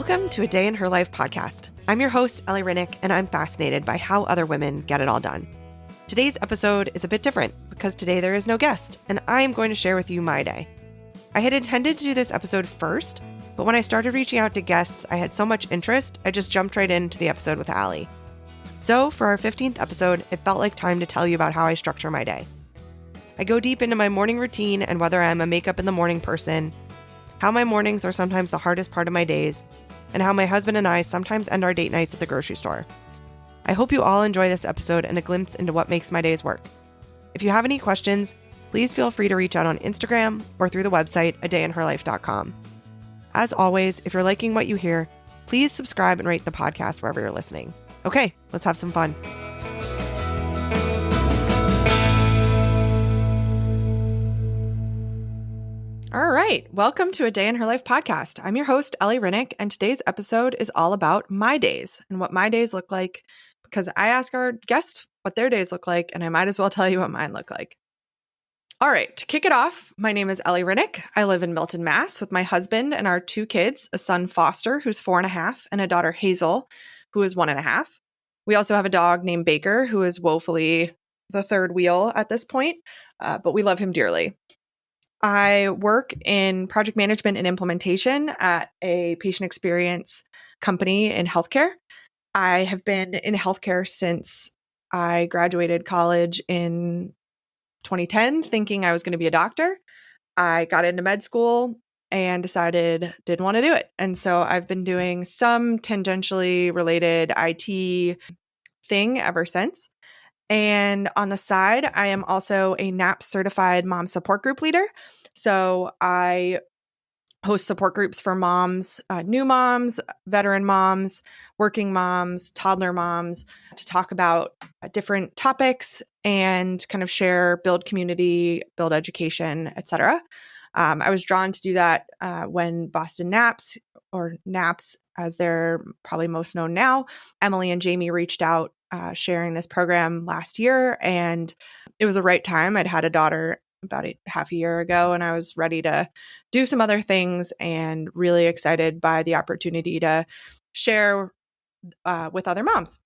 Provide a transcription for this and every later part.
Welcome to A Day in Her Life podcast. I'm your host, Ellie Rineck, and I'm fascinated by how other women get it all done. Today's episode is a bit different because today there is no guest, and I am going to share with you my day. I had intended to do this episode first, but when I started reaching out to guests, I had so much interest, I just jumped right into the episode with Ellie. So for our 15th episode, it felt like time to tell you about how I structure my day. I go deep into my morning routine and whether I'm a makeup in the morning person, how my mornings are sometimes the hardest part of my days, and how my husband and I sometimes end our date nights at the grocery store. I hope you all enjoy this episode and a glimpse into what makes my days work. If you have any questions, please feel free to reach out on Instagram or through the website adayinherlife.com. As always, if you're liking what you hear, please subscribe and rate the podcast wherever you're listening. Okay, let's have some fun. All right, welcome to A Day in Her Life podcast. I'm your host, Ellie Rineck, and today's episode is all about my days and what my days look like because I ask our guests what their days look like, and I might as well tell you what mine look like. All right, to kick it off, my name is Ellie Rineck. I live in Milton, Mass. with my husband and our two kids, a son, Foster, who's 4.5, and a daughter, Hazel, who is 1.5. We also have a dog named Baker, who is woefully the third wheel at this point, but we love him dearly. I work in project management and implementation at a patient experience company in healthcare. I have been in healthcare since I graduated college in 2010, thinking I was going to be a doctor. I got into med school and decided didn't want to do it. And so I've been doing some tangentially related IT thing ever since. And on the side, I am also a NAP certified mom support group leader. So I host support groups for moms, new moms, veteran moms, working moms, toddler moms, to talk about different topics and kind of share, build community, build education, etc. I was drawn to do that when Boston NAPS, or NAPS as they're probably most known now, Emily and Jamie reached out sharing this program last year, and it was the right time. I'd had a daughter about half a year ago, and I was ready to do some other things and really excited by the opportunity to share with other moms.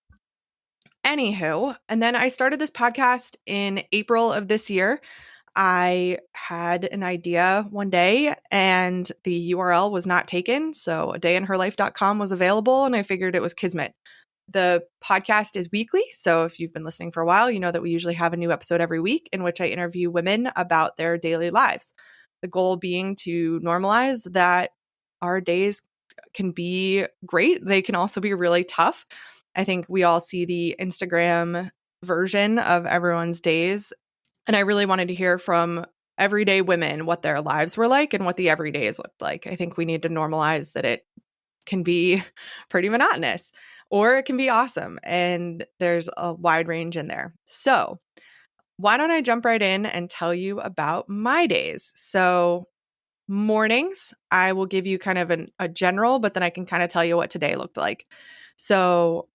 Anywho, and then I started this podcast in April of this year. I had an idea one day and the URL was not taken, so adayinherlife.com was available, and I figured it was kismet. The podcast is weekly, so if you've been listening for a while, you know that we usually have a new episode every week in which I interview women about their daily lives. The goal being to normalize that our days can be great. They can also be really tough. I think we all see the Instagram version of everyone's days, and I really wanted to hear from everyday women what their lives were like and what the everydays looked like. I think we need to normalize that it can be pretty monotonous or it can be awesome. And there's a wide range in there. So why don't I jump right in and tell you about my days? So mornings, I will give you kind of a general, but then I can kind of tell you what today looked like. So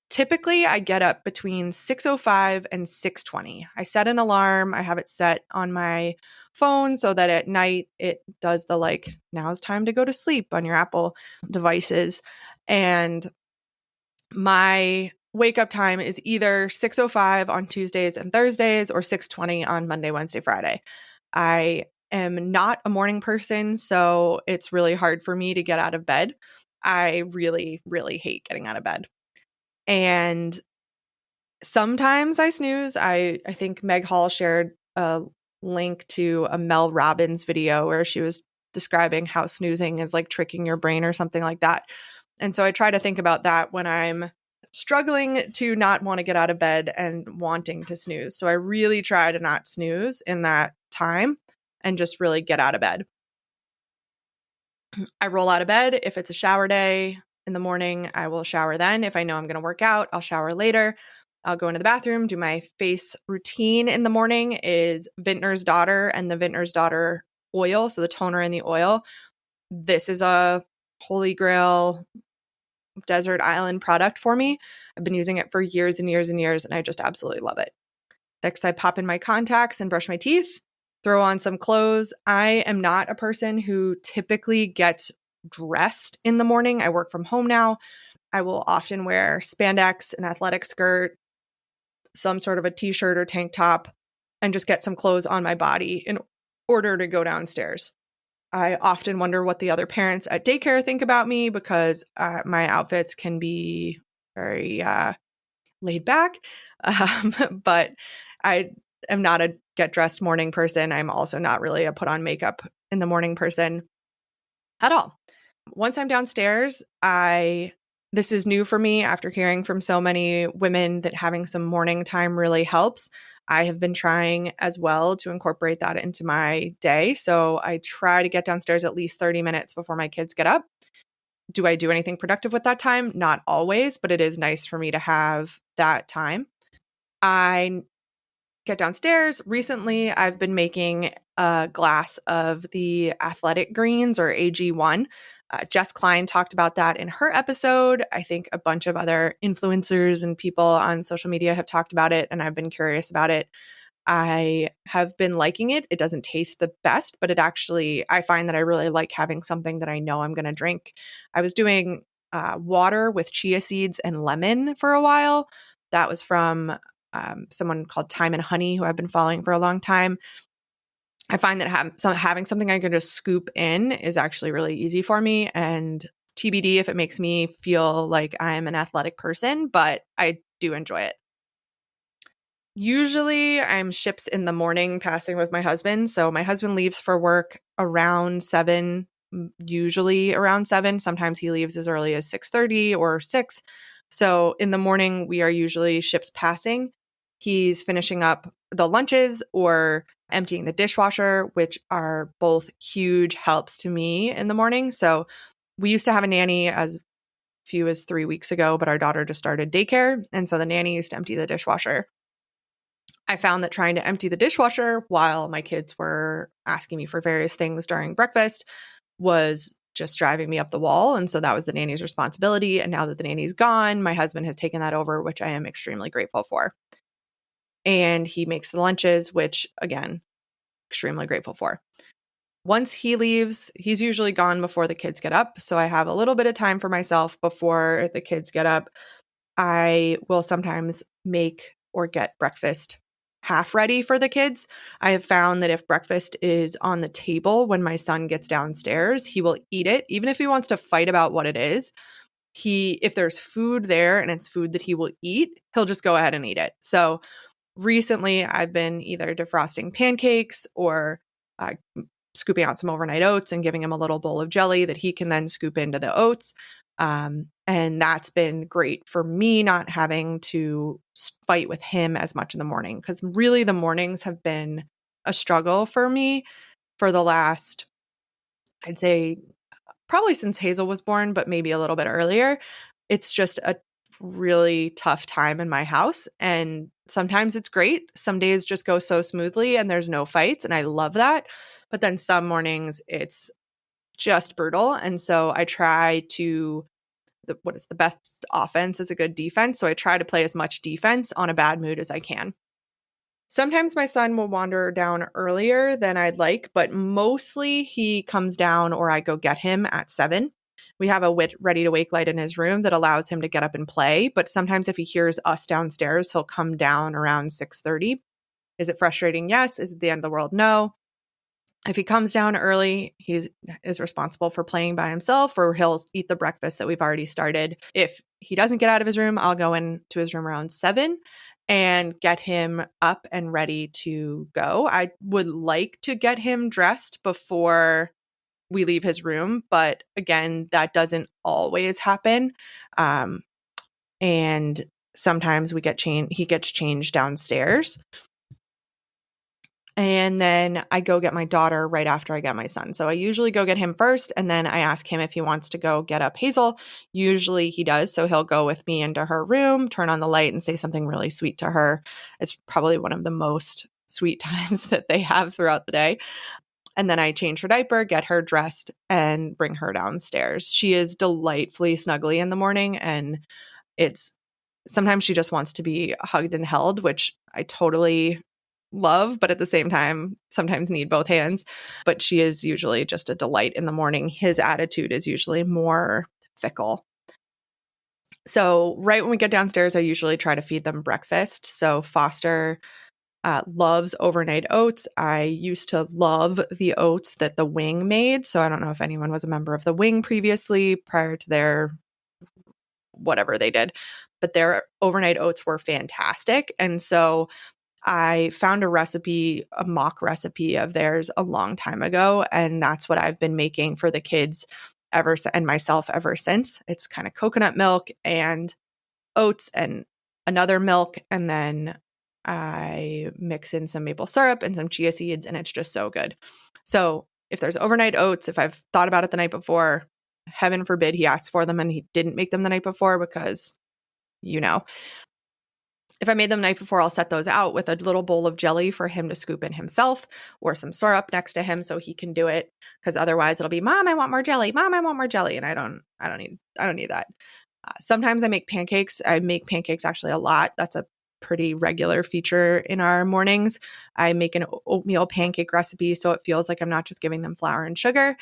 typically I get up between 6:05 and 6:20. I set an alarm. I have it set on my phone so that at night it does the now is time to go to sleep on your Apple devices. And my wake up time is either 6:05 on Tuesdays and Thursdays or 6:20 on Monday, Wednesday, Friday. I am not a morning person, so it's really hard for me to get out of bed. I really, really hate getting out of bed. And sometimes I snooze. I think Meg Hall shared a link to a Mel Robbins video where she was describing how snoozing is like tricking your brain or something like that. And so I try to think about that when I'm struggling to not want to get out of bed and wanting to snooze. So I really try to not snooze in that time and just really get out of bed. I roll out of bed. If it's a shower day in the morning, I will shower then. If I know I'm going to work out, I'll shower later. I'll go into the bathroom, do my face routine in the morning is Vintner's Daughter and the Vintner's Daughter oil, so the toner and the oil. This is a holy grail desert island product for me. I've been using it for years and years and years, and I just absolutely love it. Next, I pop in my contacts and brush my teeth, throw on some clothes. I am not a person who typically gets dressed in the morning. I work from home now. I will often wear spandex, an athletic skirt, some sort of a t-shirt or tank top, and just get some clothes on my body in order to go downstairs. I often wonder what the other parents at daycare think about me because my outfits can be very laid back. But I am not a get dressed morning person. I'm also not really a put on makeup in the morning person at all. Once I'm downstairs, this is new for me after hearing from so many women that having some morning time really helps. I have been trying as well to incorporate that into my day. So I try to get downstairs at least 30 minutes before my kids get up. Do I do anything productive with that time? Not always, but it is nice for me to have that time. I get downstairs. Recently, I've been making a glass of the athletic greens or AG1. Jess Klein talked about that in her episode. I think a bunch of other influencers and people on social media have talked about it, and I've been curious about it. I have been liking it. It doesn't taste the best, but I find that I really like having something that I know I'm going to drink. I was doing water with chia seeds and lemon for a while. That was from someone called Time and Honey, who I've been following for a long time. I find that having something I can just scoop in is actually really easy for me. And TBD if it makes me feel like I'm an athletic person, but I do enjoy it. Usually I'm ships in the morning passing with my husband. So my husband leaves for work around 7, usually around 7. Sometimes he leaves as early as 6:30 or 6. So in the morning, we are usually ships passing. He's finishing up the lunches or emptying the dishwasher, which are both huge helps to me in the morning. So we used to have a nanny as few as 3 weeks ago, but our daughter just started daycare. And so the nanny used to empty the dishwasher. I found that trying to empty the dishwasher while my kids were asking me for various things during breakfast was just driving me up the wall. And so that was the nanny's responsibility. And now that the nanny's gone, my husband has taken that over, which I am extremely grateful for. And he makes the lunches, which again, extremely grateful for. Once he leaves, he's usually gone before the kids get up. So I have a little bit of time for myself before the kids get up. I will sometimes make or get breakfast half ready for the kids. I have found that if breakfast is on the table when my son gets downstairs, he will eat it, even if he wants to fight about what it is. If there's food there and it's food that he will eat, he'll just go ahead and eat it. So recently, I've been either defrosting pancakes or scooping out some overnight oats and giving him a little bowl of jelly that he can then scoop into the oats. And that's been great for me not having to fight with him as much in the morning, because really the mornings have been a struggle for me for the last, I'd say, probably since Hazel was born, but maybe a little bit earlier. It's just a really tough time in my house. And sometimes it's great. Some days just go so smoothly and there's no fights. And I love that. But then some mornings it's just brutal. And so I try to what is the best offense is a good defense. So I try to play as much defense on a bad mood as I can. Sometimes my son will wander down earlier than I'd like, but mostly he comes down or I go get him at 7. We have a ready to wake light in his room that allows him to get up and play. But sometimes if he hears us downstairs, he'll come down around 6:30. Is it frustrating? Yes. Is it the end of the world? No. If he comes down early, he is responsible for playing by himself, or he'll eat the breakfast that we've already started. If he doesn't get out of his room, I'll go into his room around 7 and get him up and ready to go. I would like to get him dressed before we leave his room, but again, that doesn't always happen. And sometimes he gets changed downstairs. And then I go get my daughter right after I get my son. So I usually go get him first, and then I ask him if he wants to go get up Hazel. Usually he does. So he'll go with me into her room, turn on the light, and say something really sweet to her. It's probably one of the most sweet times that they have throughout the day. And then I change her diaper, get her dressed, and bring her downstairs. She is delightfully snuggly in the morning, and sometimes she just wants to be hugged and held, which I totally love, but at the same time, sometimes need both hands. But she is usually just a delight in the morning. His attitude is usually more fickle. So right when we get downstairs, I usually try to feed them breakfast. So Foster loves overnight oats. I used to love the oats that the Wing made. So I don't know if anyone was a member of the Wing previously prior to their whatever they did, but their overnight oats were fantastic. And so I found a mock recipe of theirs a long time ago. And that's what I've been making for the kids and myself ever since. It's kind of coconut milk and oats and another milk. And then I mix in some maple syrup and some chia seeds, and it's just so good. So if there's overnight oats, if I've thought about it the night before, heaven forbid he asked for them and he didn't make them the night before because, if I made them the night before, I'll set those out with a little bowl of jelly for him to scoop in himself or some syrup next to him so he can do it. Because otherwise it'll be, Mom, I want more jelly. Mom, I want more jelly. And I don't need that. Sometimes I make pancakes. I make pancakes actually a lot. That's a pretty regular feature in our mornings. I make an oatmeal pancake recipe so it feels like I'm not just giving them flour and sugar,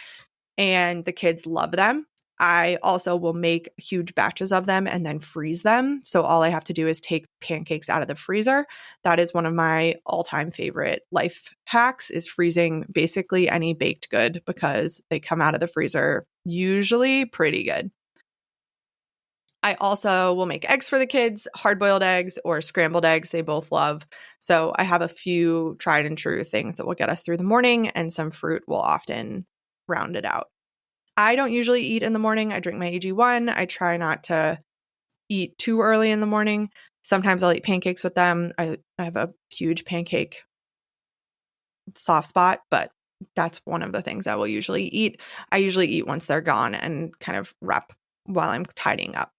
and the kids love them. I also will make huge batches of them and then freeze them. So all I have to do is take pancakes out of the freezer. That is one of my all-time favorite life hacks, is freezing basically any baked good because they come out of the freezer usually pretty good. I also will make eggs for the kids, hard-boiled eggs or scrambled eggs. They both love. So I have a few tried and true things that will get us through the morning, and some fruit will often round it out. I don't usually eat in the morning. I drink my AG1. I try not to eat too early in the morning. Sometimes I'll eat pancakes with them. I have a huge pancake soft spot, but that's one of the things I will usually eat. I usually eat once they're gone and kind of rep while I'm tidying up.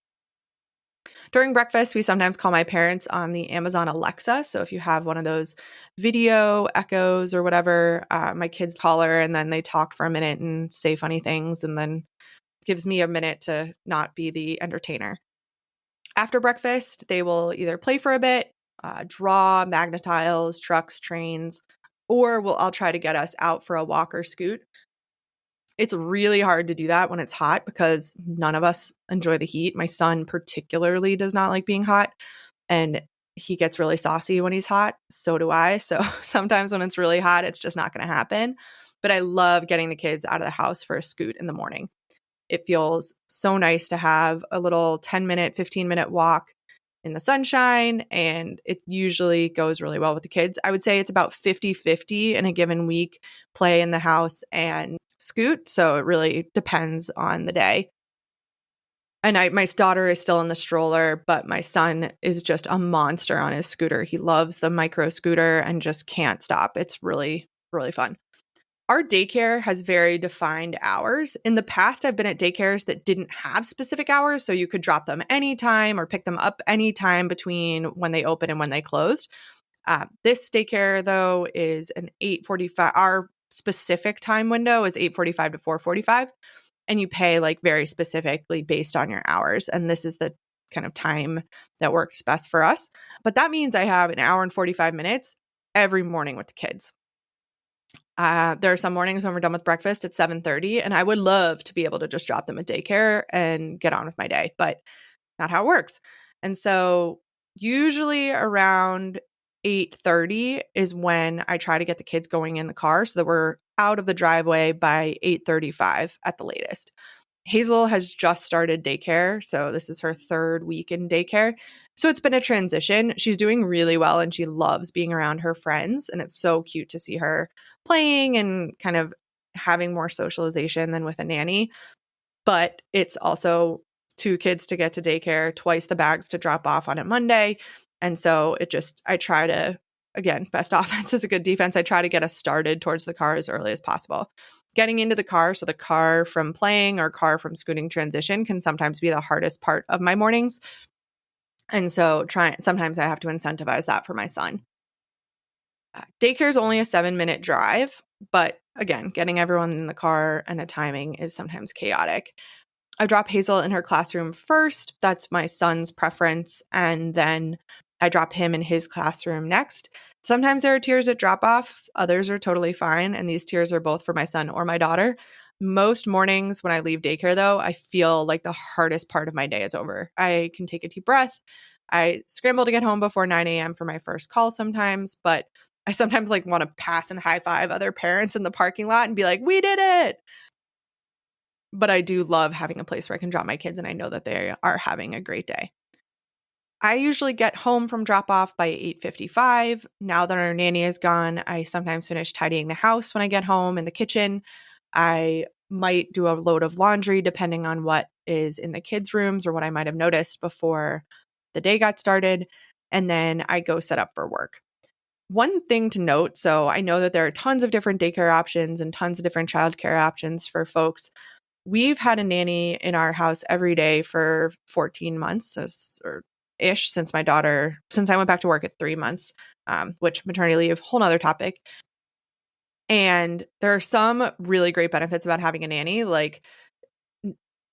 During breakfast, we sometimes call my parents on the Amazon Alexa. So if you have one of those video echoes or whatever, my kids call her and then they talk for a minute and say funny things, and then gives me a minute to not be the entertainer. After breakfast, they will either play for a bit, draw, magnetiles, trucks, trains, or I'll try to get us out for a walk or scoot. It's really hard to do that when it's hot because none of us enjoy the heat. My son particularly does not like being hot, and he gets really saucy when he's hot. So do I. So sometimes when it's really hot, it's just not going to happen. But I love getting the kids out of the house for a scoot in the morning. It feels so nice to have a little 10-minute, 15-minute walk in the sunshine, and it usually goes really well with the kids. I would say it's about 50-50 in a given week, play in the house and scoot. So it really depends on the day. And my daughter is still in the stroller, but my son is just a monster on his scooter. He loves the micro scooter and just can't stop. It's really, really fun. Our daycare has very defined hours. In the past, I've been at daycares that didn't have specific hours, so you could drop them anytime or pick them up anytime between when they open and when they closed. This daycare, though, is an 8:45. Our specific time window is 8:45 to 4:45, and you pay like very specifically based on your hours. And this is the kind of time that works best for us. But that means I have an hour and 45 minutes every morning with the kids. There are some mornings when we're done with breakfast at 7:30, and I would love to be able to just drop them at daycare and get on with my day, but not how it works. And so usually around 8:30 is when I try to get the kids going in the car so that we're out of the driveway by 8:35 at the latest. Hazel has just started daycare, so this is her third week in daycare. So it's been a transition. She's doing really well and she loves being around her friends, and it's so cute to see her playing and kind of having more socialization than with a nanny. But it's also 2 kids to get to daycare, twice the bags to drop off on a Monday. And so I try to, again, best offense is a good defense. I try to get us started towards the car as early as possible. Getting into the car, so the car from playing or car from scooting transition can sometimes be the hardest part of my mornings. And so sometimes I have to incentivize that for my son. Daycare is only a 7-minute drive, but again, getting everyone in the car and a timing is sometimes chaotic. I drop Hazel in her classroom first. That's my son's preference. And then I drop him in his classroom next. Sometimes there are tiers at drop off, others are totally fine. And these tiers are both for my son or my daughter. Most mornings when I leave daycare, though, I feel like the hardest part of my day is over. I can take a deep breath. I scramble to get home before 9 a.m. for my first call sometimes, but I sometimes like want to pass and high five other parents in the parking lot and be like, we did it. But I do love having a place where I can drop my kids and I know that they are having a great day. I usually get home from drop off by 8:55. Now that our nanny is gone, I sometimes finish tidying the house when I get home in the kitchen. I might do a load of laundry depending on what is in the kids' rooms or what I might have noticed before the day got started. And then I go set up for work. One thing to note, so I know that there are tons of different daycare options and tons of different childcare options for folks. We've had a nanny in our house every day for 14 months or ish since I went back to work at 3 months, which maternity leave, whole nother topic. And there are some really great benefits about having a nanny, like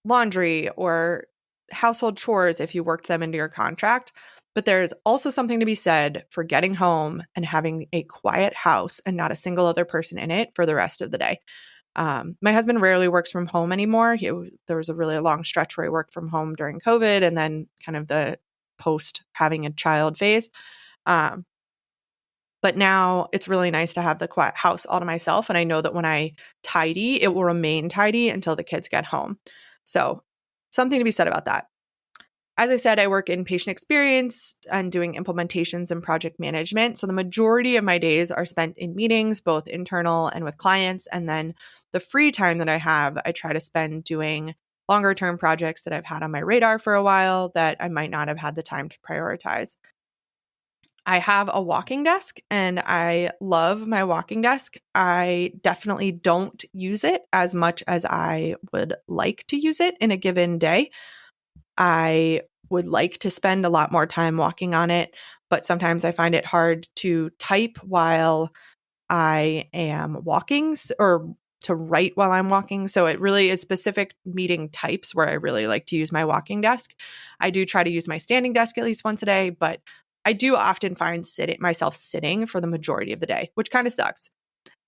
laundry or household chores if you worked them into your contract. But there's also something to be said for getting home and having a quiet house and not a single other person in it for the rest of the day. My husband rarely works from home anymore. There was a really long stretch where he worked from home during COVID and then kind of the post having a child phase. But now it's really nice to have the quiet house all to myself. And I know that when I tidy, it will remain tidy until the kids get home. So something to be said about that. As I said, I work in patient experience and doing implementations and project management. So the majority of my days are spent in meetings, both internal and with clients. And then the free time that I have, I try to spend doing longer term projects that I've had on my radar for a while that I might not have had the time to prioritize. I have a walking desk and I love my walking desk. I definitely don't use it as much as I would like to use it in a given day. I would like to spend a lot more time walking on it, but sometimes I find it hard to type while I am walking or to write while I'm walking. So it really is specific meeting types where I really like to use my walking desk. I do try to use my standing desk at least once a day, but I do often find myself sitting for the majority of the day, which kind of sucks.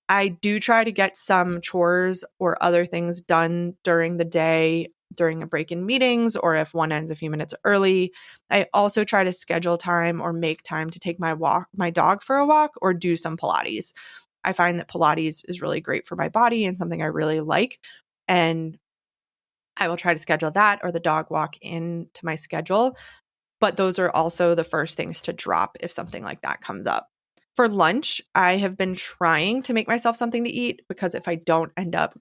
I do try to get some chores or other things done during the day, during a break in meetings, or if one ends a few minutes early. I also try to schedule time or make time to take my dog for a walk or do some Pilates. I find that Pilates is really great for my body and something I really like. And I will try to schedule that or the dog walk into my schedule. But those are also the first things to drop if something like that comes up. For lunch, I have been trying to make myself something to eat because if I don't end up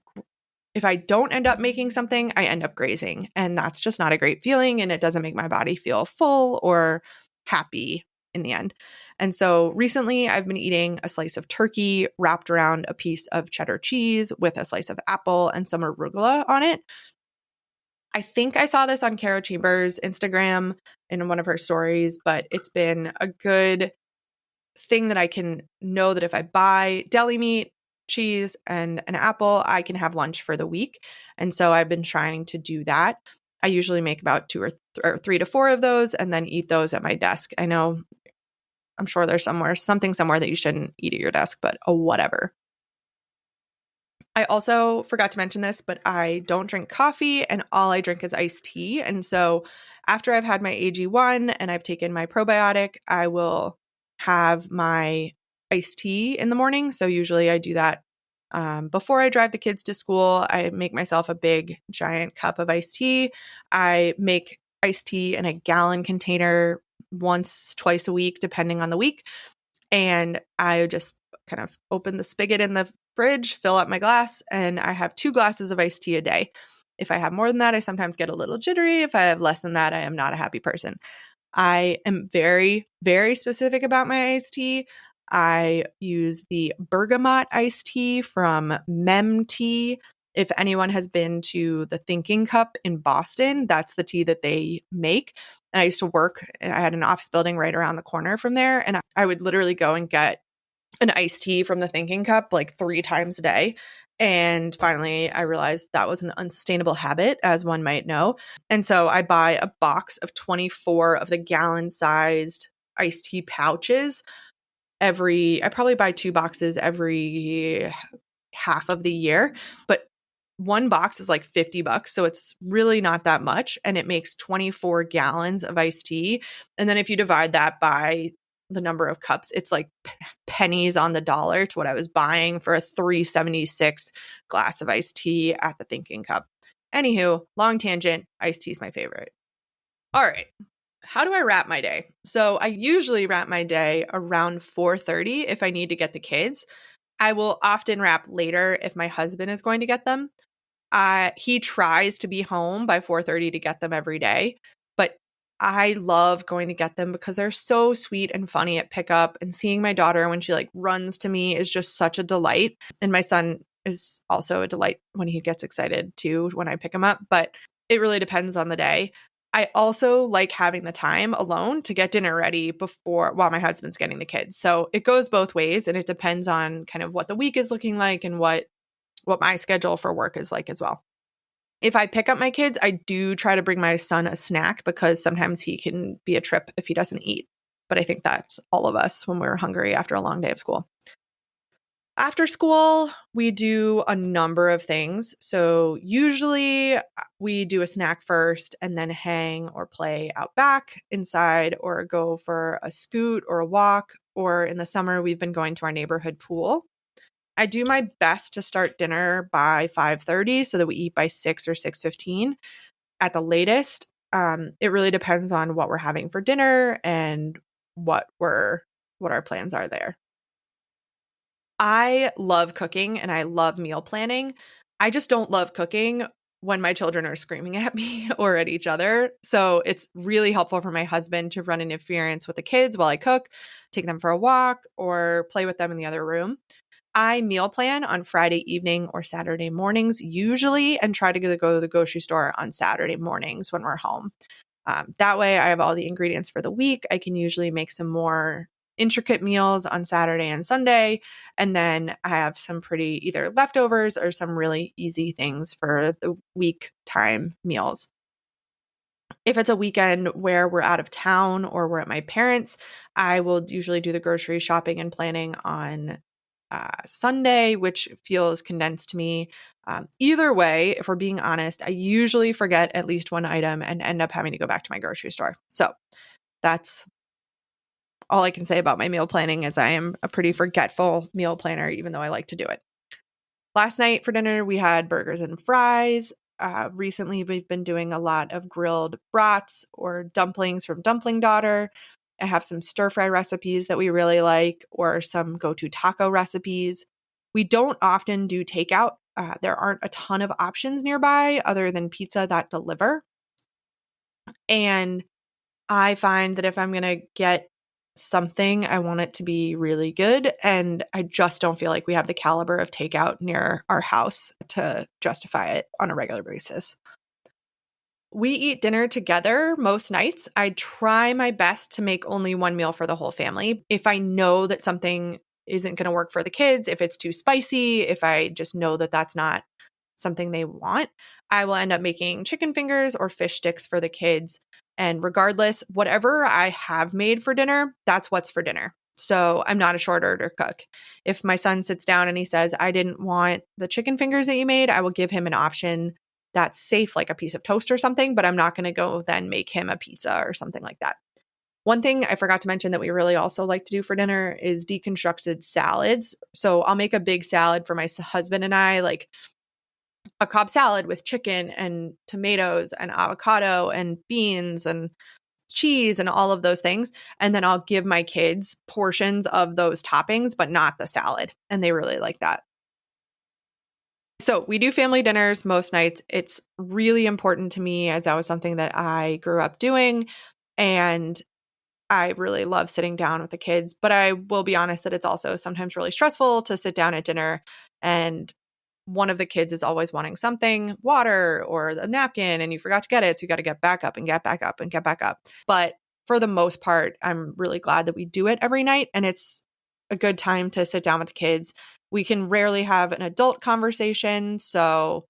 making something, I end up grazing. And that's just not a great feeling. And it doesn't make my body feel full or happy in the end. And so recently I've been eating a slice of turkey wrapped around a piece of cheddar cheese with a slice of apple and some arugula on it. I think I saw this on Cara Chambers' Instagram in one of her stories, but it's been a good thing that I can know that if I buy deli meat, cheese, and an apple, I can have lunch for the week. And so I've been trying to do that. I usually make about 3 to 4 of those and then eat those at my desk. I know, I'm sure there's something somewhere that you shouldn't eat at your desk, but whatever. I also forgot to mention this, but I don't drink coffee and all I drink is iced tea. And so after I've had my AG1 and I've taken my probiotic, I will have my iced tea in the morning. So usually I do that before I drive the kids to school. I make myself a big giant cup of iced tea. I make iced tea in a gallon container twice a week, depending on the week. And I just kind of open the spigot in the fridge, fill up my glass, and I have 2 glasses of iced tea a day. If I have more than that, I sometimes get a little jittery. If I have less than that, I am not a happy person. I am very, very specific about my iced tea. I use the bergamot iced tea from Mem Tea. If anyone has been to the Thinking Cup in Boston, that's the tea that they make. And I used to work, I had an office building right around the corner from there. And I would literally go and get an iced tea from the Thinking Cup like 3 times a day. And finally, I realized that was an unsustainable habit, as one might know. And so I buy a box of 24 of the gallon-sized iced tea pouches I probably buy 2 boxes every half of the year, but one box is like $50. So it's really not that much. And it makes 24 gallons of iced tea. And then if you divide that by the number of cups, it's like pennies on the dollar to what I was buying for a $3.76 glass of iced tea at the Thinking Cup. Anywho, long tangent, iced tea is my favorite. All right. How do I wrap my day? So I usually wrap my day around 4:30 if I need to get the kids. I will often wrap later if my husband is going to get them. He tries to be home by 4:30 to get them every day, but I love going to get them because they're so sweet and funny at pickup, and seeing my daughter when she like runs to me is just such a delight. And my son is also a delight when he gets excited too when I pick him up, but it really depends on the day. I also like having the time alone to get dinner ready while my husband's getting the kids. So it goes both ways, and it depends on kind of what the week is looking like and what my schedule for work is like as well. If I pick up my kids, I do try to bring my son a snack because sometimes he can be a trip if he doesn't eat. But I think that's all of us when we're hungry after a long day of school. After school, we do a number of things. So usually we do a snack first and then hang or play out back inside or go for a scoot or a walk. Or in the summer, we've been going to our neighborhood pool. I do my best to start dinner by 5:30 so that we eat by 6 or 6:15 at the latest. It really depends on what we're having for dinner and what our plans are there. I love cooking and I love meal planning. I just don't love cooking when my children are screaming at me or at each other. So it's really helpful for my husband to run interference with the kids while I cook, take them for a walk, or play with them in the other room. I meal plan on Friday evening or Saturday mornings usually, and try to go to the grocery store on Saturday mornings when we're home. That way I have all the ingredients for the week. I can usually make some more intricate meals on Saturday and Sunday. And then I have some pretty either leftovers or some really easy things for the week time meals. If it's a weekend where we're out of town or we're at my parents', I will usually do the grocery shopping and planning on Sunday, which feels condensed to me. Either way, if we're being honest, I usually forget at least one item and end up having to go back to my grocery store. So that's all I can say about my meal planning is I am a pretty forgetful meal planner, even though I like to do it. Last night for dinner, we had burgers and fries. Recently, we've been doing a lot of grilled brats or dumplings from Dumpling Daughter. I have some stir fry recipes that we really like, or some go-to taco recipes. We don't often do takeout. There aren't a ton of options nearby other than pizza that deliver. And I find that if I'm going to get something, I want it to be really good. And I just don't feel like we have the caliber of takeout near our house to justify it on a regular basis. We eat dinner together most nights. I try my best to make only one meal for the whole family. If I know that something isn't going to work for the kids, if it's too spicy, if I just know that that's not something they want, I will end up making chicken fingers or fish sticks for the kids. And regardless, whatever I have made for dinner, that's what's for dinner. So I'm not a short order cook. If my son sits down and he says, I didn't want the chicken fingers that you made, I will give him an option that's safe, like a piece of toast or something, but I'm not going to go then make him a pizza or something like that. One thing I forgot to mention that we really also like to do for dinner is deconstructed salads. So I'll make a big salad for my husband and I, like a Cobb salad with chicken and tomatoes and avocado and beans and cheese and all of those things. And then I'll give my kids portions of those toppings, but not the salad. And they really like that. So we do family dinners most nights. It's really important to me as that was something that I grew up doing. And I really love sitting down with the kids. But I will be honest that it's also sometimes really stressful to sit down at dinner and one of the kids is always wanting something, water or a napkin, and you forgot to get it. So you got to get back up and get back up and get back up. But for the most part, I'm really glad that we do it every night. And it's a good time to sit down with the kids. We can rarely have an adult conversation. So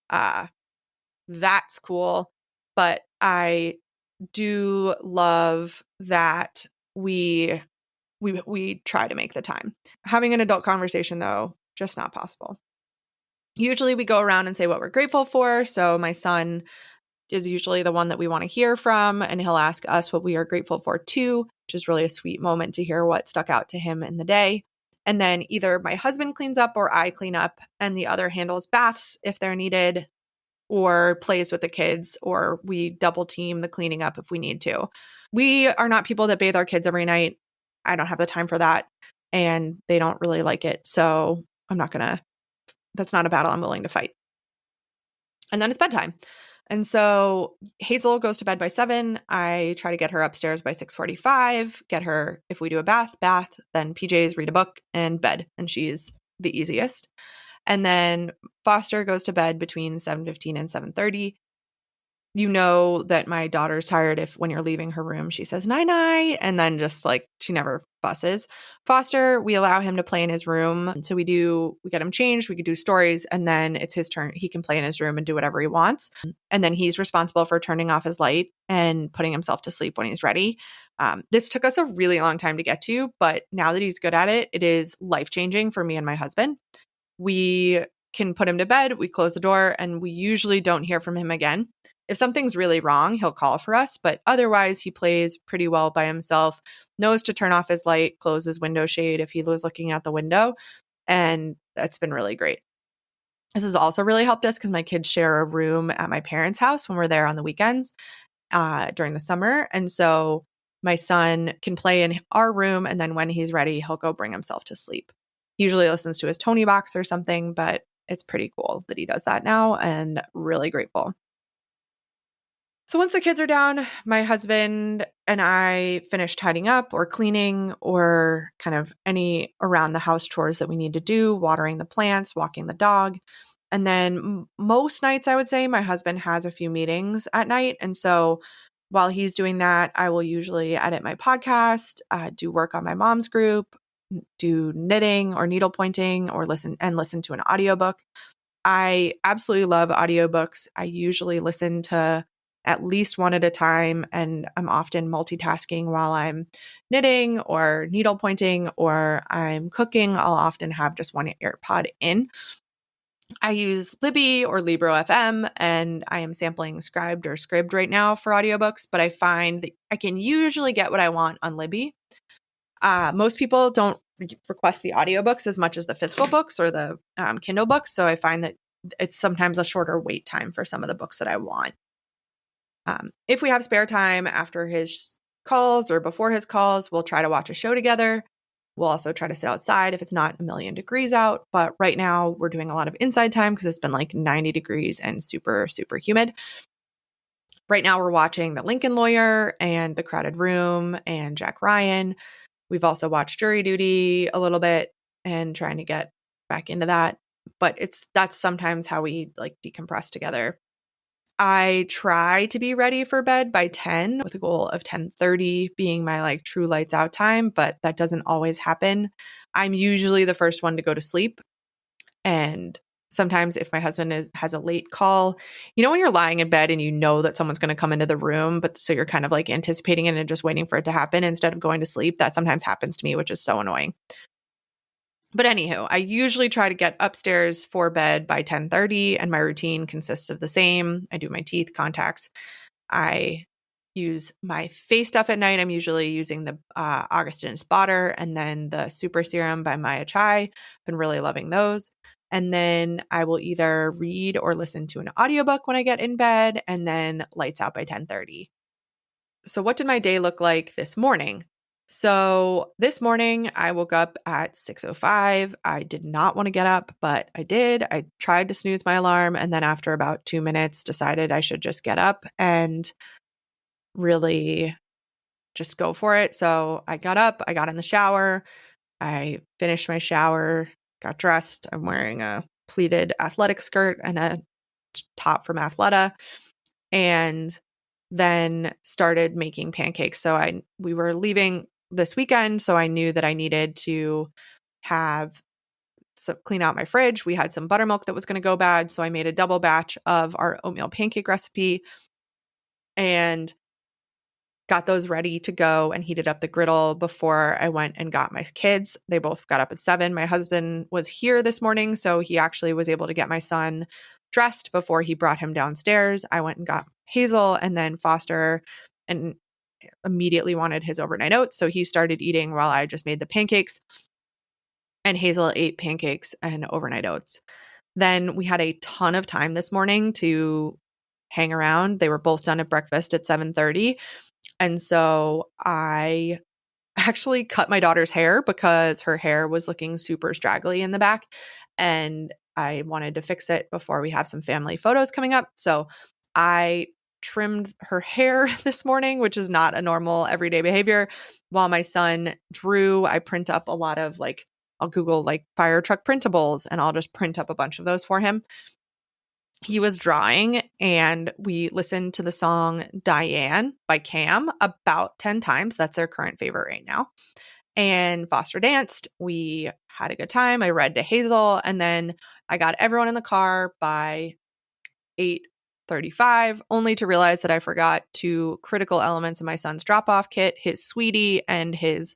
that's cool. But I do love that we try to make the time. Having an adult conversation, though, just not possible. Usually we go around and say what we're grateful for. So my son is usually the one that we want to hear from, and he'll ask us what we are grateful for too, which is really a sweet moment to hear what stuck out to him in the day. And then either my husband cleans up or I clean up, and the other handles baths if they're needed, or plays with the kids, or we double team the cleaning up if we need to. We are not people that bathe our kids every night. I don't have the time for that, and they don't really like it. So that's not a battle I'm willing to fight. And then it's bedtime. And so Hazel goes to bed by 7. I try to get her upstairs by 6:45, get her, if we do a bath, then PJs, read a book, and bed. And she's the easiest. And then Foster goes to bed between 7:15 and 7:30. You know that my daughter's tired if when you're leaving her room, she says night-night, and then just like she never fusses. Foster, we allow him to play in his room. So we get him changed, we could do stories, and then it's his turn. He can play in his room and do whatever he wants. And then he's responsible for turning off his light and putting himself to sleep when he's ready. This took us a really long time to get to, but now that he's good at it, it is life-changing for me and my husband. We can put him to bed, we close the door, and we usually don't hear from him again. If something's really wrong, he'll call for us, but otherwise he plays pretty well by himself, knows to turn off his light, close his window shade if he was looking out the window, and that's been really great. This has also really helped us because my kids share a room at my parents' house when we're there on the weekends during the summer, and so my son can play in our room, and then when he's ready, he'll go bring himself to sleep. He usually listens to his Tony box or something, but it's pretty cool that he does that now, and really grateful. So once the kids are down, my husband and I finish tidying up or cleaning or kind of any around the house chores that we need to do, watering the plants, walking the dog. And then most nights, I would say, my husband has a few meetings at night. And so while he's doing that, I will usually edit my podcast, do work on my mom's group, do knitting or needle pointing, or listen to an audiobook. I absolutely love audiobooks. I usually listen to at least one at a time, and I'm often multitasking while I'm knitting or needle pointing or I'm cooking. I'll often have just one AirPod in. I use Libby or Libro FM, and I am sampling Scribd or Scribd right now for audiobooks, but I find that I can usually get what I want on Libby. Most people don't request the audiobooks as much as the physical books or the Kindle books, so I find that it's sometimes a shorter wait time for some of the books that I want. If we have spare time after his calls or before his calls, we'll try to watch a show together. We'll also try to sit outside if it's not a million degrees out. But right now we're doing a lot of inside time because it's been like 90 degrees and super, super humid. Right now we're watching The Lincoln Lawyer and The Crowded Room and Jack Ryan. We've also watched Jury Duty a little bit and trying to get back into that. But that's sometimes how we like decompress together. I try to be ready for bed by 10 with a goal of 10:30 being my like true lights out time, but that doesn't always happen. I'm usually the first one to go to sleep. And sometimes if my husband has a late call, when you're lying in bed and you know that someone's going to come into the room, but so you're kind of like anticipating it and just waiting for it to happen instead of going to sleep. That sometimes happens to me, which is so annoying. But anywho, I usually try to get upstairs for bed by 10:30, and my routine consists of the same. I do my teeth, contacts. I use my face stuff at night. I'm usually using the Augustin Spotter and then the Super Serum by Maya Chai. Been really loving those. And then I will either read or listen to an audiobook when I get in bed, and then lights out by 10:30. So what did my day look like this morning? So this morning I woke up at 6:05. I did not want to get up, but I did. I tried to snooze my alarm, and then after about 2 minutes decided I should just get up and really just go for it. So I got up, I got in the shower, I finished my shower, got dressed. I'm wearing a pleated athletic skirt and a top from Athleta, and then started making pancakes. So we were leaving this weekend, so I knew that I needed to clean out my fridge. We had some buttermilk that was going to go bad, so I made a double batch of our oatmeal pancake recipe. And got those ready to go and heated up the griddle before I went and got my kids. They both got up at 7. My husband was here this morning, so he actually was able to get my son dressed before he brought him downstairs. I went and got Hazel and then Foster and immediately wanted his overnight oats. So he started eating while I just made the pancakes. And Hazel ate pancakes and overnight oats. Then we had a ton of time this morning to hang around. They were both done at breakfast at 7:30. And so I actually cut my daughter's hair because her hair was looking super straggly in the back. And I wanted to fix it before we have some family photos coming up. So I trimmed her hair this morning, which is not a normal everyday behavior. While my son drew, I print up a lot of I'll Google fire truck printables and I'll just print up a bunch of those for him. He was drawing and we listened to the song Diane by Cam about 10 times. That's their current favorite right now. And Foster danced. We had a good time. I read to Hazel and then I got everyone in the car by 8:35, only to realize that I forgot 2 critical elements of my son's drop-off kit, his sweetie and his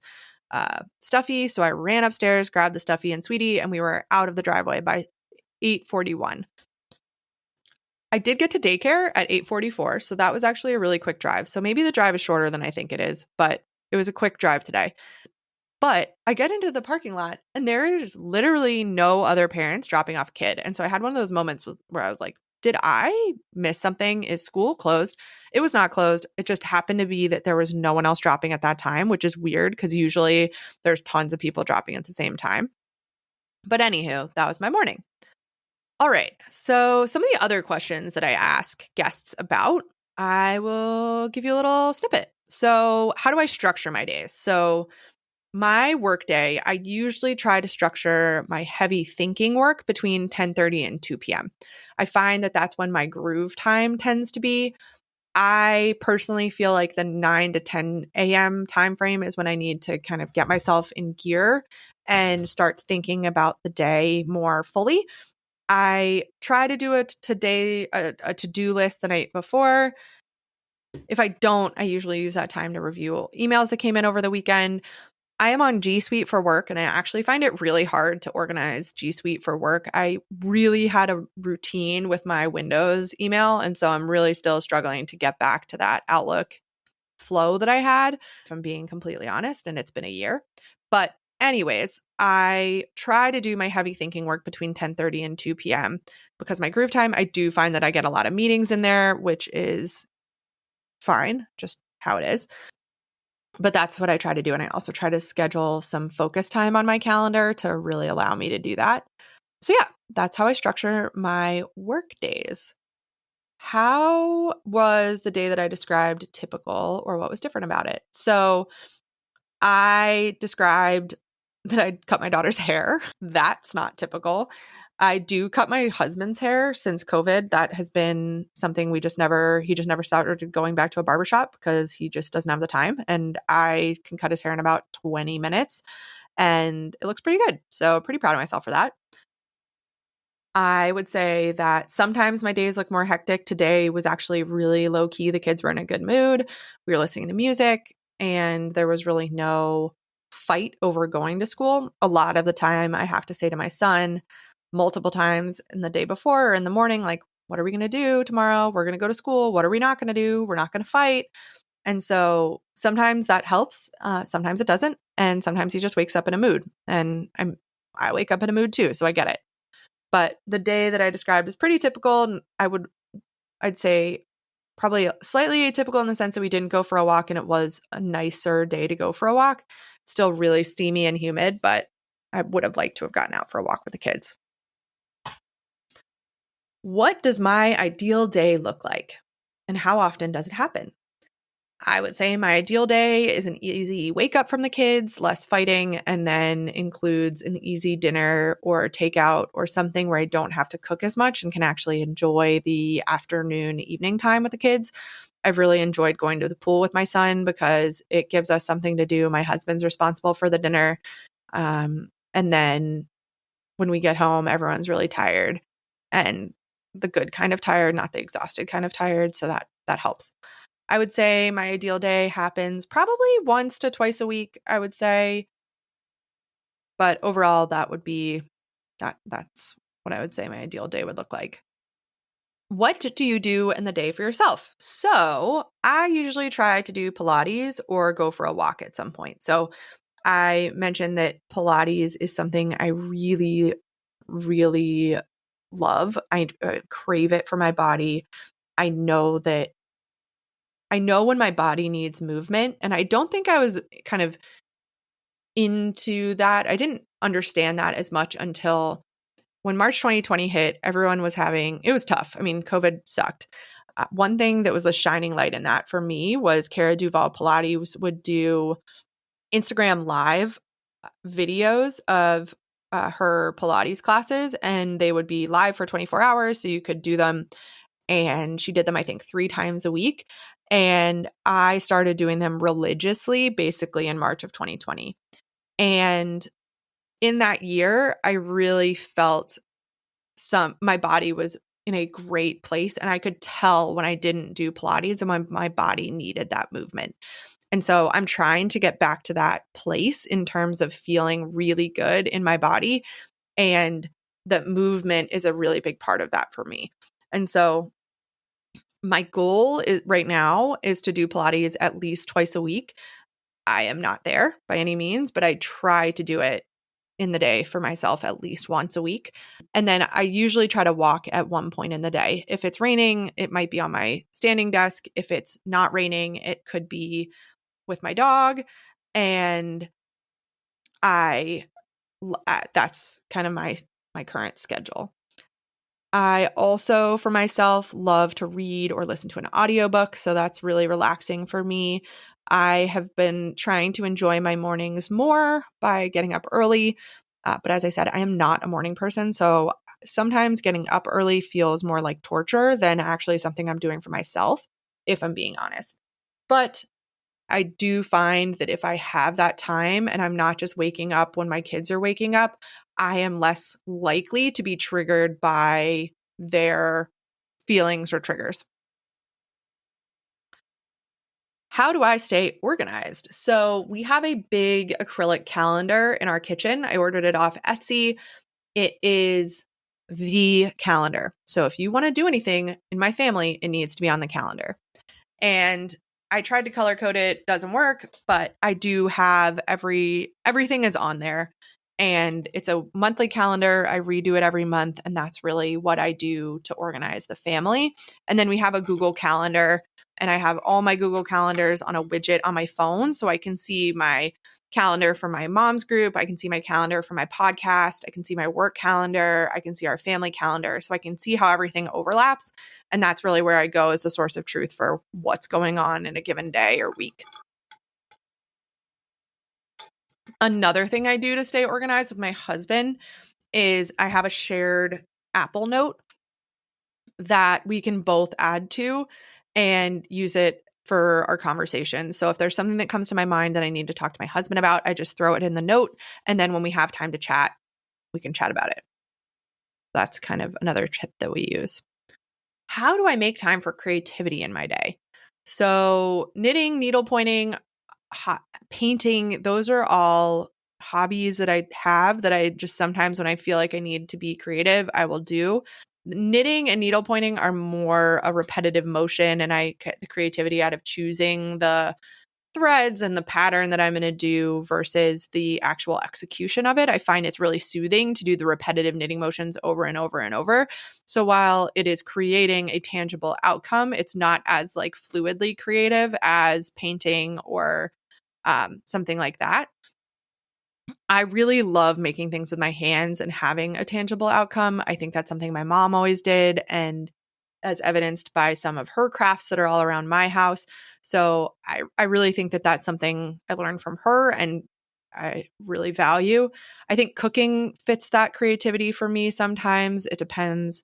stuffy. So I ran upstairs, grabbed the stuffy and sweetie, and we were out of the driveway by 8:41. I did get to daycare at 8:44, so that was actually a really quick drive. So maybe the drive is shorter than I think it is, but it was a quick drive today. But I get into the parking lot and there is literally no other parents dropping off a kid. And so I had one of those moments where I was like, did I miss something? Is school closed? It was not closed. It just happened to be that there was no one else dropping at that time, which is weird because usually there's tons of people dropping at the same time. But anywho, that was my morning. All right. So some of the other questions that I ask guests about, I will give you a little snippet. So how do I structure my days? So my work day, I usually try to structure my heavy thinking work between 10:30 and 2 p.m. I find that that's when my groove time tends to be. I personally feel like the 9 to 10 a.m. time frame is when I need to kind of get myself in gear and start thinking about the day more fully. I try to do a to-do list the night before. If I don't, I usually use that time to review emails that came in over the weekend. I am on G Suite for work, and I actually find it really hard to organize G Suite for work. I really had a routine with my Windows email, and so I'm really still struggling to get back to that Outlook flow that I had, if I'm being completely honest, and it's been a year. But anyways, I try to do my heavy thinking work between 10:30 and 2 p.m. because my groove time, I do find that I get a lot of meetings in there, which is fine, just how it is. But that's what I try to do. And I also try to schedule some focus time on my calendar to really allow me to do that. So yeah, that's how I structure my work days. How was the day that I described typical, or what was different about it? So I described that I'd cut my daughter's hair. That's not typical. I do cut my husband's hair since COVID. That has been something he just never started going back to a barbershop because he just doesn't have the time. And I can cut his hair in about 20 minutes and it looks pretty good. So pretty proud of myself for that. I would say that sometimes my days look more hectic. Today was actually really low key. The kids were in a good mood. We were listening to music and there was really no fight over going to school. A lot of the time I have to say to my son multiple times in the day before or in the morning, like, what are we going to do tomorrow? We're going to go to school. What are we not going to do? We're not going to fight. And so sometimes that helps. Sometimes it doesn't. And sometimes he just wakes up in a mood and I wake up in a mood too. So I get it. But the day that I described is pretty typical. And I'd say probably slightly atypical in the sense that we didn't go for a walk and it was a nicer day to go for a walk. Still really steamy and humid, but I would have liked to have gotten out for a walk with the kids. What does my ideal day look like? And how often does it happen? I would say my ideal day is an easy wake up from the kids, less fighting, and then includes an easy dinner or takeout or something where I don't have to cook as much and can actually enjoy the afternoon, evening time with the kids. I've really enjoyed going to the pool with my son because it gives us something to do. My husband's responsible for the dinner. And then when we get home, everyone's really tired and the good kind of tired, not the exhausted kind of tired. So that helps. I would say my ideal day happens probably once to twice a week, I would say. But overall, that's what I would say my ideal day would look like. What do you do in the day for yourself? So I usually try to do Pilates or go for a walk at some point. So I mentioned that Pilates is something I really, really love. I crave it for my body. I know when my body needs movement, and I don't think I was kind of into that. I didn't understand that as much until when March 2020 hit. Everyone was it was tough. I mean, COVID sucked. One thing that was a shining light in that for me was Cara Duvall Pilates would do Instagram live videos of her Pilates classes, and they would be live for 24 hours. So you could do them. And she did them, I think, 3 times a week. And I started doing them religiously, basically in March of 2020. And in that year, I really felt my body was in a great place. And I could tell when I didn't do Pilates and when my body needed that movement. And so I'm trying to get back to that place in terms of feeling really good in my body. And that movement is a really big part of that for me. And so my goal right now is to do Pilates at least twice a week. I am not there by any means, but I try to do it in the day for myself at least once a week. And then I usually try to walk at one point in the day. If it's raining, it might be on my standing desk. If it's not raining, it could be with my dog. And that's kind of my current schedule. I also, for myself, love to read or listen to an audiobook. So that's really relaxing for me. I have been trying to enjoy my mornings more by getting up early. But as I said, I am not a morning person. So sometimes getting up early feels more like torture than actually something I'm doing for myself, if I'm being honest. But I do find that if I have that time and I'm not just waking up when my kids are waking up, I am less likely to be triggered by their feelings or triggers. How do I stay organized? So we have a big acrylic calendar in our kitchen. I ordered it off Etsy. It is the calendar. So if you want to do anything in my family, it needs to be on the calendar. And I tried to color code it, doesn't work, but I do have everything is on there. And it's a monthly calendar. I redo it every month. And that's really what I do to organize the family. And then we have a Google Calendar, and I have all my Google Calendars on a widget on my phone. So I can see my calendar for my mom's group. I can see my calendar for my podcast. I can see my work calendar. I can see our family calendar. So I can see how everything overlaps. And that's really where I go as the source of truth for what's going on in a given day or week. Another thing I do to stay organized with my husband is I have a shared Apple Note that we can both add to and use it for our conversation. So if there's something that comes to my mind that I need to talk to my husband about, I just throw it in the note. And then when we have time to chat, we can chat about it. That's kind of another tip that we use. How do I make time for creativity in my day? So knitting, needle pointing, painting, those are all hobbies that I have that I just sometimes when I feel like I need to be creative, I will do. Knitting and needle pointing are more a repetitive motion, and I get the creativity out of choosing the threads and the pattern that I'm going to do versus the actual execution of it. I find it's really soothing to do the repetitive knitting motions over and over and over. So while it is creating a tangible outcome, it's not as like fluidly creative as painting or something like that. I really love making things with my hands and having a tangible outcome. I think that's something my mom always did, and as evidenced by some of her crafts that are all around my house. So I really think that that's something I learned from her and I really value. I think cooking fits that creativity for me sometimes. It depends.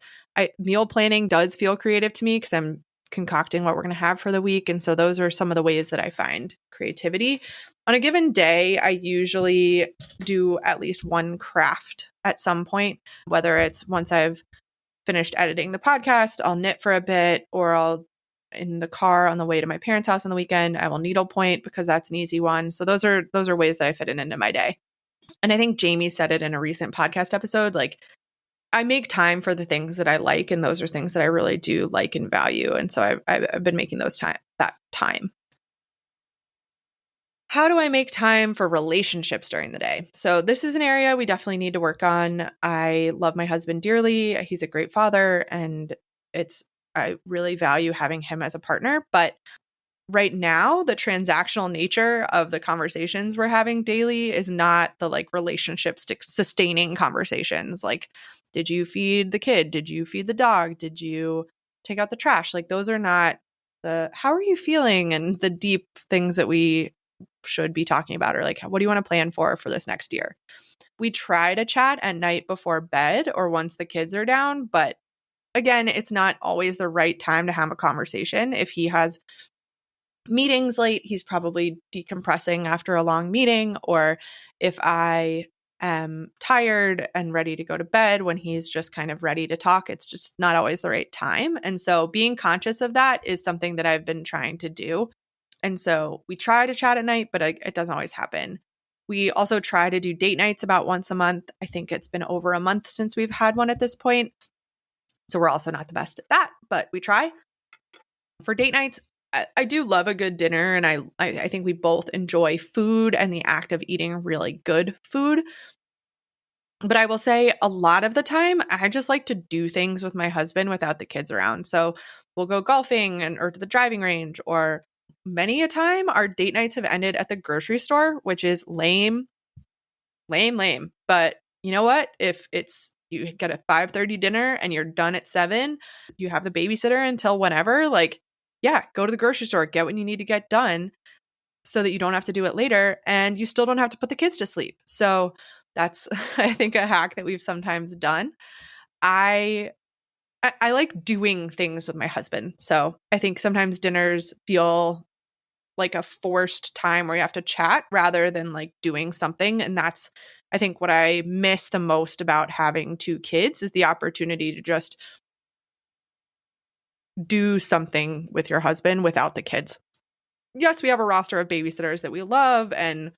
Meal planning does feel creative to me because I'm concocting what we're going to have for the week. And so those are some of the ways that I find creativity. On a given day, I usually do at least one craft at some point, whether it's once I've finished editing the podcast, I'll knit for a bit, or I'll in the car on the way to my parents' house on the weekend. I will needlepoint because that's an easy one. So those are ways that I fit it into my day. And I think Jamie said it in a recent podcast episode, like I make time for the things that I like, and those are things that I really do like and value. And so I've been making that time. How do I make time for relationships during the day? So this is an area we definitely need to work on. I love my husband dearly. He's a great father, and I really value having him as a partner. But right now, the transactional nature of the conversations we're having daily is not the like relationship sustaining conversations. Like, did you feed the kid? Did you feed the dog? Did you take out the trash? Like, those are not the how are you feeling and the deep things that we should be talking about, or like, what do you want to plan for this next year? We try to chat at night before bed or once the kids are down, but again, it's not always the right time to have a conversation. If he has meetings late, he's probably decompressing after a long meeting, or if I am tired and ready to go to bed when he's just kind of ready to talk, it's just not always the right time. And so being conscious of that is something that I've been trying to do. And so we try to chat at night, but it doesn't always happen. We also try to do date nights about once a month. I think it's been over a month since we've had one at this point. So we're also not the best at that, but we try. For date nights, I do love a good dinner, and I think we both enjoy food and the act of eating really good food. But I will say a lot of the time, I just like to do things with my husband without the kids around. So we'll go golfing or to the driving range, or many a time our date nights have ended at the grocery store, which is lame. But you know what? If you get a 5:30 dinner and you're done at 7, you have the babysitter until whenever, like, yeah, go to the grocery store, get what you need to get done so that you don't have to do it later, and you still don't have to put the kids to sleep. So that's, I think, a hack that we've sometimes done. I like doing things with my husband. So I think sometimes dinners feel like a forced time where you have to chat rather than like doing something. And that's, I think, what I miss the most about having 2 kids is the opportunity to just do something with your husband without the kids. Yes, we have a roster of babysitters that we love, and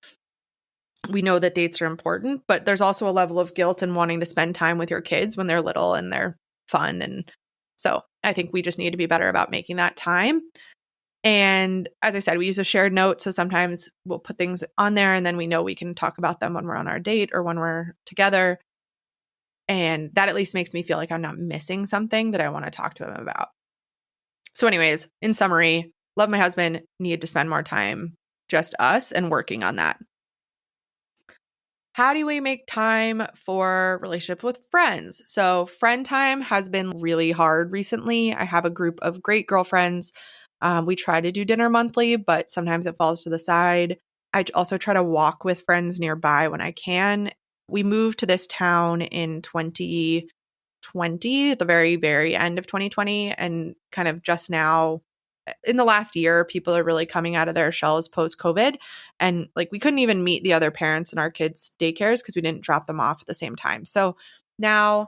we know that dates are important, but there's also a level of guilt in wanting to spend time with your kids when they're little and they're fun. And so I think we just need to be better about making that time. And as I said, we use a shared note. So sometimes we'll put things on there and then we know we can talk about them when we're on our date or when we're together. And that at least makes me feel like I'm not missing something that I want to talk to him about. So anyways, in summary, love my husband, need to spend more time, just us, and working on that. How do we make time for relationship with friends? So friend time has been really hard recently. I have a group of great girlfriends. We try to do dinner monthly, but sometimes it falls to the side. I also try to walk with friends nearby when I can. We moved to this town in 2020, at the very, very end of 2020, and kind of just now in the last year, people are really coming out of their shells post-COVID. And like we couldn't even meet the other parents in our kids' daycares because we didn't drop them off at the same time. So now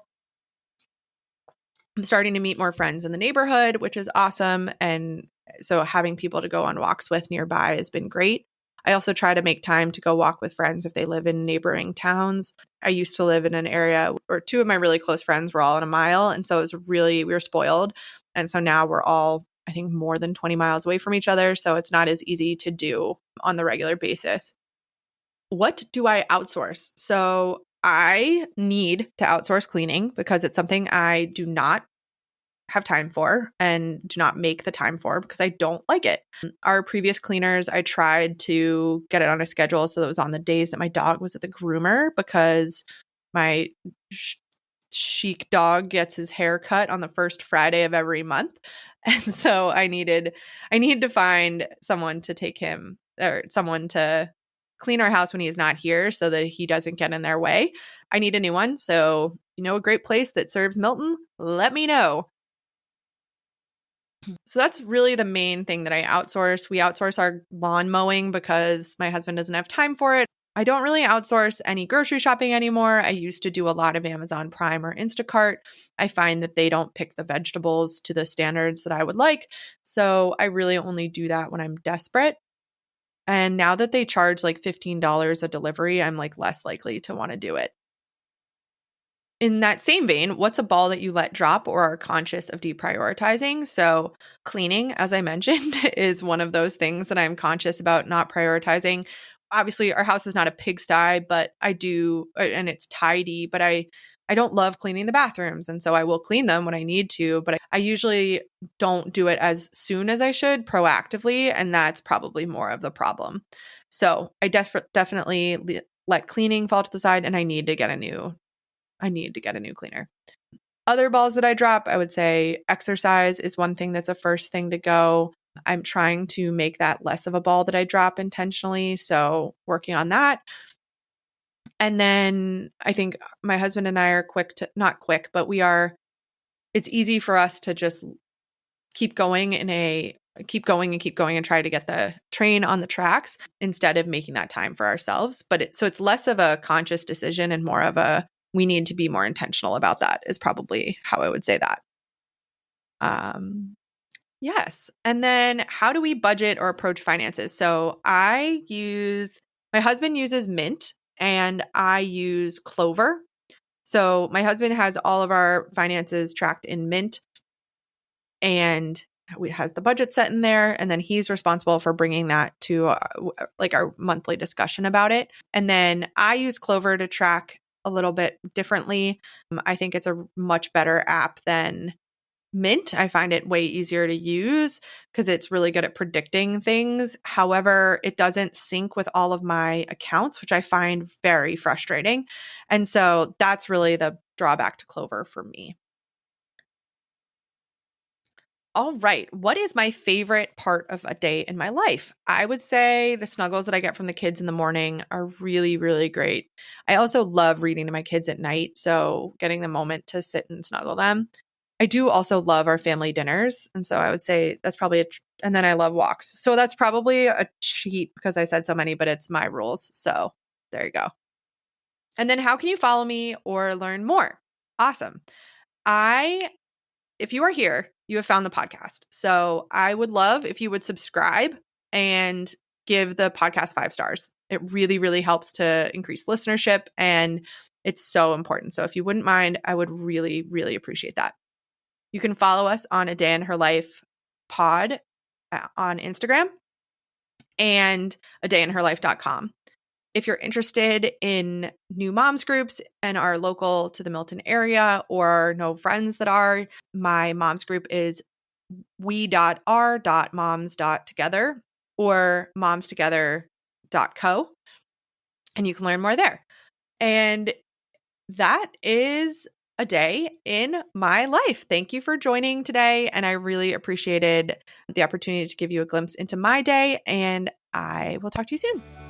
I'm starting to meet more friends in the neighborhood, which is awesome. And so having people to go on walks with nearby has been great. I also try to make time to go walk with friends if they live in neighboring towns. I used to live in an area where 2 of my really close friends were all in a mile. And so we were spoiled. And so now we're all, I think, more than 20 miles away from each other. So it's not as easy to do on the regular basis. What do I outsource? So I need to outsource cleaning because it's something I do not have time for and do not make the time for because I don't like it. Our previous cleaners, I tried to get it on a schedule so that it was on the days that my dog was at the groomer because my chic dog gets his hair cut on the first Friday of every month. And so I need to find someone to take him or someone to clean our house when he is not here so that he doesn't get in their way. I need a new one. So, a great place that serves Milton, let me know. So that's really the main thing that I outsource. We outsource our lawn mowing because my husband doesn't have time for it. I don't really outsource any grocery shopping anymore. I used to do a lot of Amazon Prime or Instacart. I find that they don't pick the vegetables to the standards that I would like. So I really only do that when I'm desperate. And now that they charge like $15 a delivery, I'm like less likely to want to do it. In that same vein, what's a ball that you let drop or are conscious of deprioritizing? So, cleaning, as I mentioned, is one of those things that I'm conscious about not prioritizing. Obviously, our house is not a pigsty, but I do, and it's tidy, but I don't love cleaning the bathrooms. And so I will clean them when I need to, but I usually don't do it as soon as I should proactively. And that's probably more of the problem. So I definitely let cleaning fall to the side, and I need to get a new cleaner. Other balls that I drop, I would say exercise is one thing that's a first thing to go. I'm trying to make that less of a ball that I drop intentionally. So working on that. And then I think my husband and I are not quick, but it's easy for us to just keep going and try to get the train on the tracks instead of making that time for ourselves. But so it's less of a conscious decision and more of we need to be more intentional about that is probably how I would say that. Yes. And then how do we budget or approach finances? So my husband uses Mint and I use Clover. So my husband has all of our finances tracked in Mint and has the budget set in there. And then he's responsible for bringing that to like our monthly discussion about it. And then I use Clover to track a little bit differently. I think it's a much better app than Mint. I find it way easier to use because it's really good at predicting things. However, it doesn't sync with all of my accounts, which I find very frustrating. And so that's really the drawback to Clover for me. All right. What is my favorite part of a day in my life? I would say the snuggles that I get from the kids in the morning are really, really great. I also love reading to my kids at night. So getting the moment to sit and snuggle them. I do also love our family dinners. And so I would say that's probably and then I love walks. So that's probably a cheat because I said so many, but it's my rules. So there you go. And then how can you follow me or learn more? Awesome. If you are here, you have found the podcast. So I would love if you would subscribe and give the podcast 5 stars. It really, really helps to increase listenership and it's so important. So if you wouldn't mind, I would really, really appreciate that. You can follow us on A Day in Her Life pod on Instagram and adayinherlife.com. If you're interested in new moms groups and are local to the Milton area or know friends that are, my moms group is we.r.moms.together or momstogether.co. And you can learn more there. And that is a day in my life. Thank you for joining today. And I really appreciated the opportunity to give you a glimpse into my day. And I will talk to you soon.